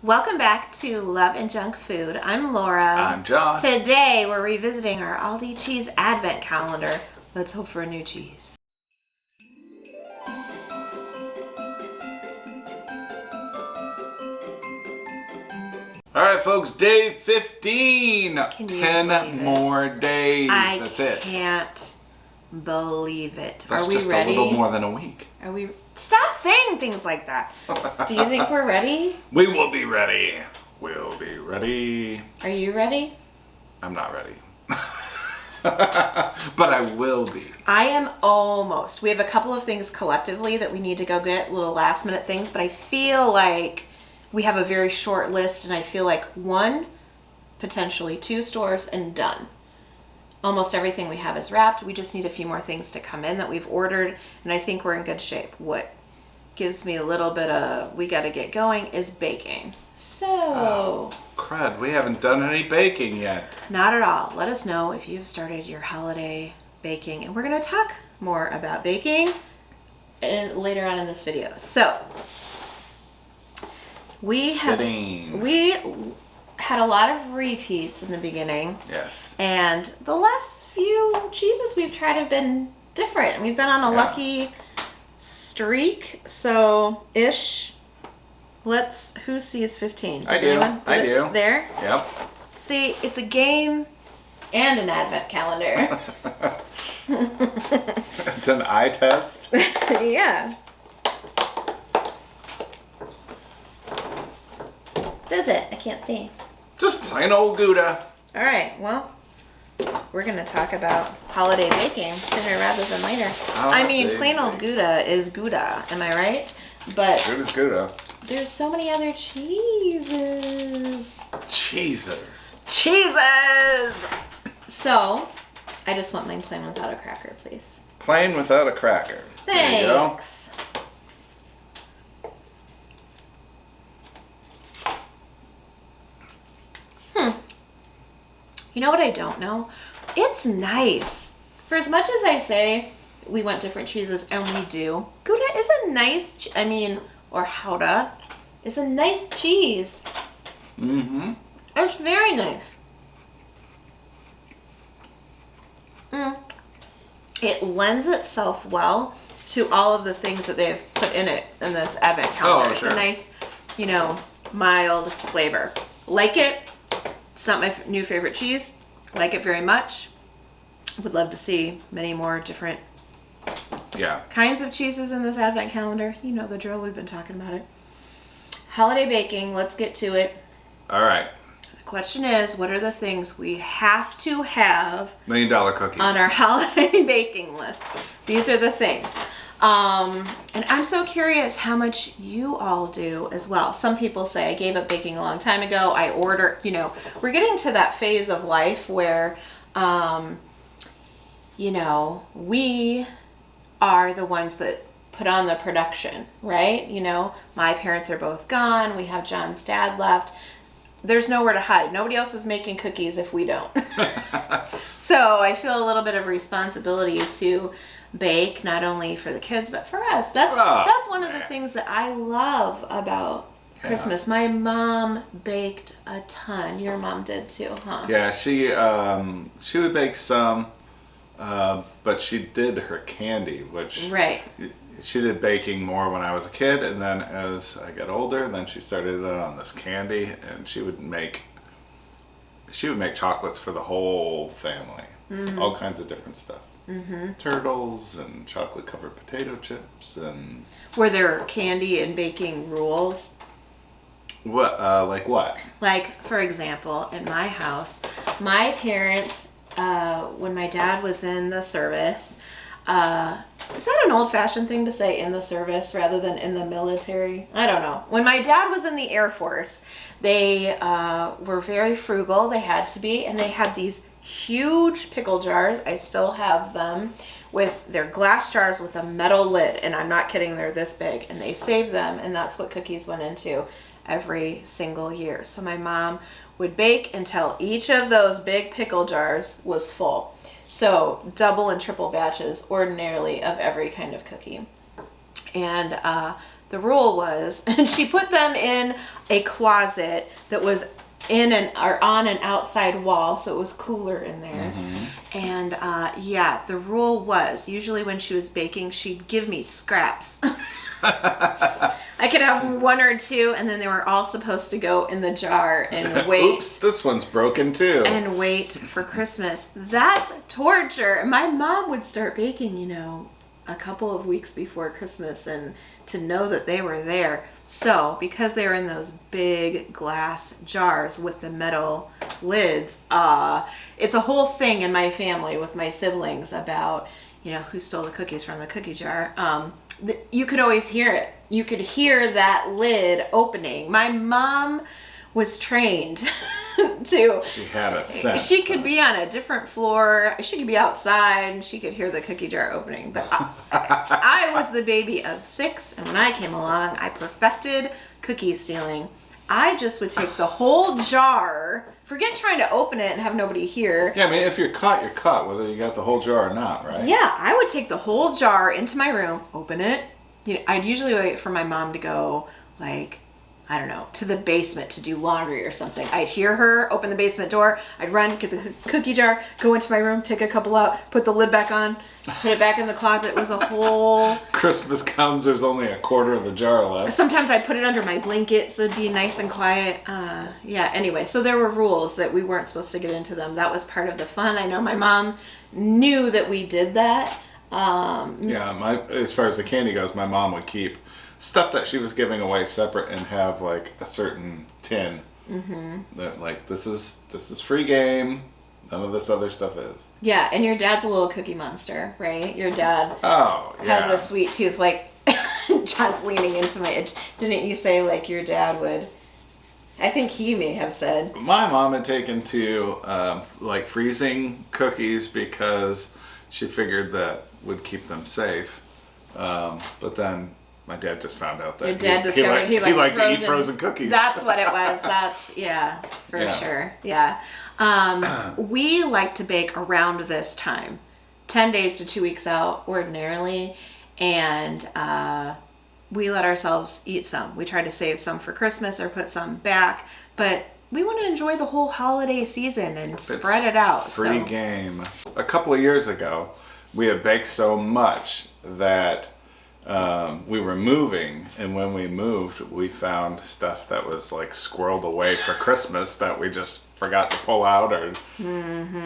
Welcome back to Love and Junk Food. I'm Laura. I'm John. Today we're revisiting our Aldi Cheese Advent Calendar. Let's hope for a new cheese. All right, folks, day 15. Can you 10 believe it? more days. That's it. I can't believe it. That's Are we just ready? a little more than a week. Are we? Stop saying things like that. Do you think we're ready? We will be ready. We'll be ready. Are you ready? I'm not ready. But I will be. I am almost. We have a couple of things collectively that we need to go get, little last minute things, but I feel like we have a very short list, and I feel like one, potentially two stores, and done. Almost everything we have is wrapped. We just need a few more things to come in that we've ordered, and I think we're in good shape. What gives me a little bit of we got to get going is baking. So, Crud, we haven't done any baking yet. not at all. Let us know if you've started your holiday baking, and we're going to talk more about baking later on in this video. So, we had a lot of repeats in the beginning. Yes. And the last few cheeses we've tried have been different. We've been on a lucky streak, so ish. Who sees 15? I do. Anyone? I do. There? Yep. See, it's a game and an advent calendar. It's an eye test. Yeah. What is it? I can't see. Just plain old Gouda. All right, well, we're going to talk about holiday baking sooner rather than later. I mean, plain old Gouda is Gouda, am I right? But Gouda's Gouda. there's so many other cheeses. Jesus. Cheeses! So, I just want mine plain without a cracker, please. Plain without a cracker. There you go. Thanks. You know what I don't know? It's nice. For as much as I say we want different cheeses, and we do, Gouda is a nice, or Gouda is a nice cheese. Mm-hmm. It's very nice. It lends itself well to all of the things that they've put in it in this advent calendar. Oh, sure. It's a nice, mild flavor. Like it. It's not my new favorite cheese. Like it very much. Would love to see many more different kinds of cheeses in this advent calendar. You know the drill. We've been talking about it. Holiday baking. Let's get to it. All right. The question is, what are the things we have to have $1 Million cookies. on our holiday baking list? These are the things. And I'm so curious how much you all do as well. Some people say, I gave up baking a long time ago. I order, we're getting to that phase of life where, we are the ones that put on the production, right? My parents are both gone. We have John's dad left. There's nowhere to hide. Nobody else is making cookies if we don't. So I feel a little bit of responsibility to bake, not only for the kids, but for us. That's one of the things that I love about Christmas. My mom baked a ton. Your mom did too, huh? Yeah, she would bake some, but she did her candy, which she did baking more when I was a kid, and then as I got older, then she started on this candy, and she would make chocolates for the whole family, all kinds of different stuff. Mm-hmm. Turtles and chocolate covered potato chips. And were there candy and baking rules? What like what? Like, for example, in my house, my parents, when my dad was in the service, is that an old-fashioned thing to say, in the service rather than in the military? I don't know. When my dad was in the Air Force, they were very frugal. They had to be, and they had these huge pickle jars. I still have them, with their glass jars with a metal lid, and I'm not kidding, they're this big, and they saved them, and that's what cookies went into every single year. So my mom would bake until each of those big pickle jars was full. So double and triple batches ordinarily of every kind of cookie. And the rule was, and she put them in a closet that was on an outside wall, so it was cooler in there. And the rule was usually when she was baking, she'd give me scraps. I could have one or two, and then they were all supposed to go in the jar and wait. Oops, this one's broken too. And wait for Christmas. That's torture. My mom would start baking, a couple of weeks before Christmas, and to know that they were there. So, because they were in those big glass jars with the metal lids, it's a whole thing in my family with my siblings about, who stole the cookies from the cookie jar. You could always hear it. You could hear that lid opening. My mom was trained to... She had a sense. She could be on a different floor. She could be outside, and she could hear the cookie jar opening. But I was the baby of 6, and when I came along, I perfected cookie stealing. I just would take the whole jar, forget trying to open it and have nobody hear. Yeah, I mean, if you're caught, you're caught, whether you got the whole jar or not, right? Yeah, I would take the whole jar into my room, open it. I'd usually wait for my mom to go, I don't know, to the basement to do laundry or something. I'd hear her open the basement door. I'd run, get the cookie jar, go into my room, take a couple out, put the lid back on, put it back in the closet. It was a whole... Christmas comes, there's only a quarter of the jar left. Sometimes I'd put it under my blanket so it'd be nice and quiet. Anyway, so there were rules that we weren't supposed to get into them. That was part of the fun. I know my mom knew that we did that. As far as the candy goes, my mom would keep stuff that she was giving away separate and have a certain tin that this is free game. None of this other stuff is. Yeah, and your dad's a little cookie monster, right? Your dad has a sweet tooth. John's leaning into my edge. Didn't you say your dad would? I think he may have said. My mom had taken to freezing cookies because she figured that would keep them safe. But then my dad just found out that your dad discovered he liked to eat frozen cookies. That's what it was. That's sure. Yeah. We like to bake around this time, 10 days to 2 weeks out ordinarily, and we let ourselves eat some. We try to save some for Christmas or put some back, but we want to enjoy the whole holiday season and spread it out. Free game. A couple of years ago, we had baked so much that we were moving, and when we moved, we found stuff that was squirreled away for Christmas that we just forgot to pull out or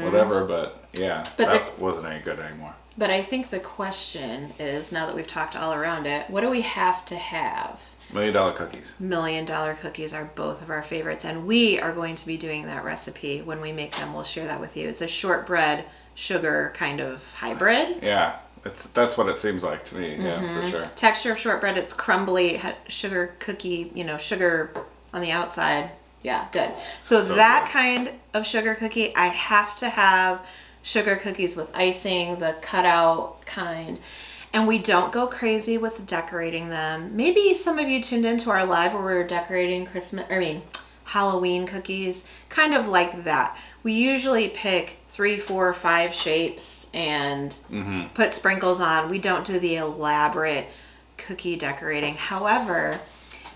whatever. But that wasn't any good anymore. But I think the question is, now that we've talked all around it, what do we have to have? $1 Million cookies. $1 Million cookies are both of our favorites, and we are going to be doing that recipe when we make them. We'll share that with you. It's a shortbread sugar kind of hybrid. Yeah, that's what it seems like to me. Yeah, for sure. Texture of shortbread, it's crumbly, sugar cookie, sugar on the outside. Yeah, good. So that good. Kind of sugar cookie, I have to have sugar cookies with icing, the cutout kind. And we don't go crazy with decorating them. Maybe some of you tuned into our live where we were decorating Halloween cookies, kind of like that. We usually pick 3, 4, 5 shapes and put sprinkles on. We don't do the elaborate cookie decorating. However,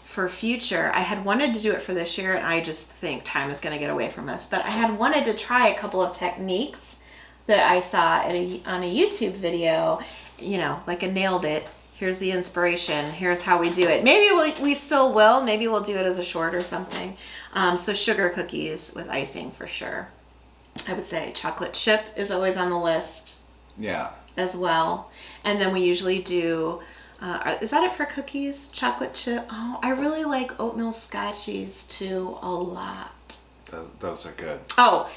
for future, I had wanted to do it for this year, and I just think time is going to get away from us. But I had wanted to try a couple of techniques that I saw on a YouTube video, a nailed it. Here's the inspiration. Here's how we do it. Maybe we still will. Maybe we'll do it as a short or something. So sugar cookies with icing for sure. I would say chocolate chip is always on the list. Yeah. As well. And then we usually do, is that it for cookies? Chocolate chip? Oh, I really like oatmeal scotchies too a lot. Those are good. Oh,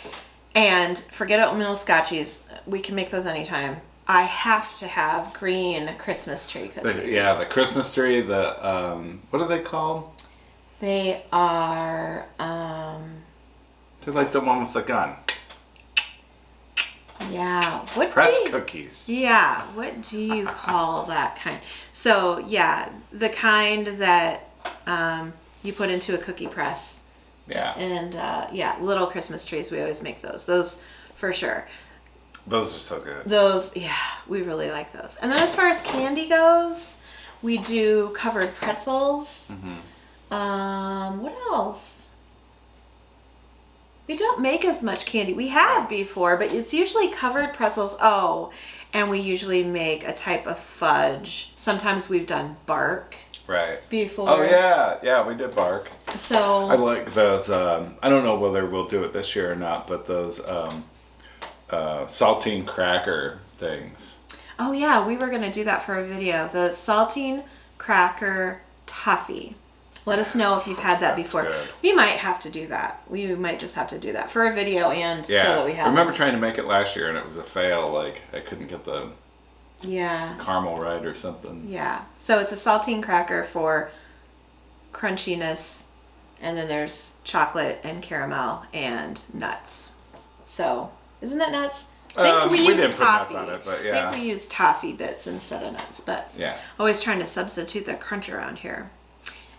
and forget oatmeal scotchies. We can make those anytime. I have to have green Christmas tree cookies. The Christmas tree, what are they called? They are, they're like the one with the gun. Yeah. Press cookies. Yeah. What do you call that kind? So, yeah, the kind that you put into a cookie press. Yeah. And, little Christmas trees. We always make those. Those for sure. Those are so good. Those, we really like those. And then as far as candy goes, We do covered pretzels. What else? We don't make as much candy. We have before, but it's usually covered pretzels. Oh, and we usually make a type of fudge. Sometimes we've done bark. Right. Before. Oh yeah, we did bark. So I like those. I don't know whether we'll do it this year or not, but those saltine cracker things. Oh yeah, we were gonna do that for a video. The saltine cracker toffee. Let us know if you've had that before. Good. We might have to do that. We might just have to do that for a video and so that we have. I remember trying to make it last year and it was a fail. Like I couldn't get the caramel right or something. Yeah. So it's a saltine cracker for crunchiness, and then there's chocolate and caramel and nuts. So isn't it nuts? I think we didn't put nuts on it, but yeah. I think we use toffee bits instead of nuts, but always trying to substitute the crunch around here.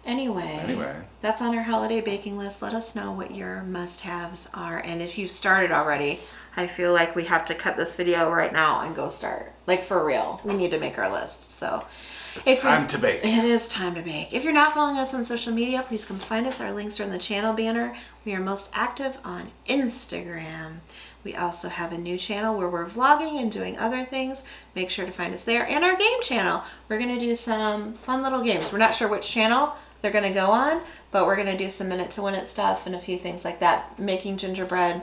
Anyway, that's on our holiday baking list. Let us know what your must-haves are, and if you've started already, I feel like we have to cut this video right now and go start. Like for real, we need to make our list. So it's time to bake. It is time to bake. If you're not following us on social media, please come find us. Our links are in the channel banner. We are most active on Instagram. We also have a new channel where we're vlogging and doing other things. Make sure to find us there. And our game channel. We're going to do some fun little games. We're not sure which channel they're going to go on, but we're going to do some minute to win it stuff and a few things like that. Making gingerbread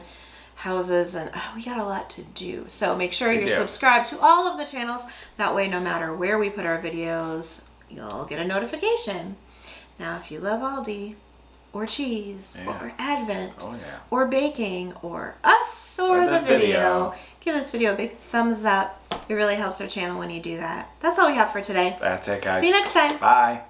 houses, and we got a lot to do. So make sure you're subscribed to all of the channels. That way, no matter where we put our videos, you'll get a notification. Now, if you love Aldi, or cheese, or Advent, or baking, or us, or the video, give this video a big thumbs up. It really helps our channel when you do that. That's all we have for today. That's it, guys. See you next time. Bye.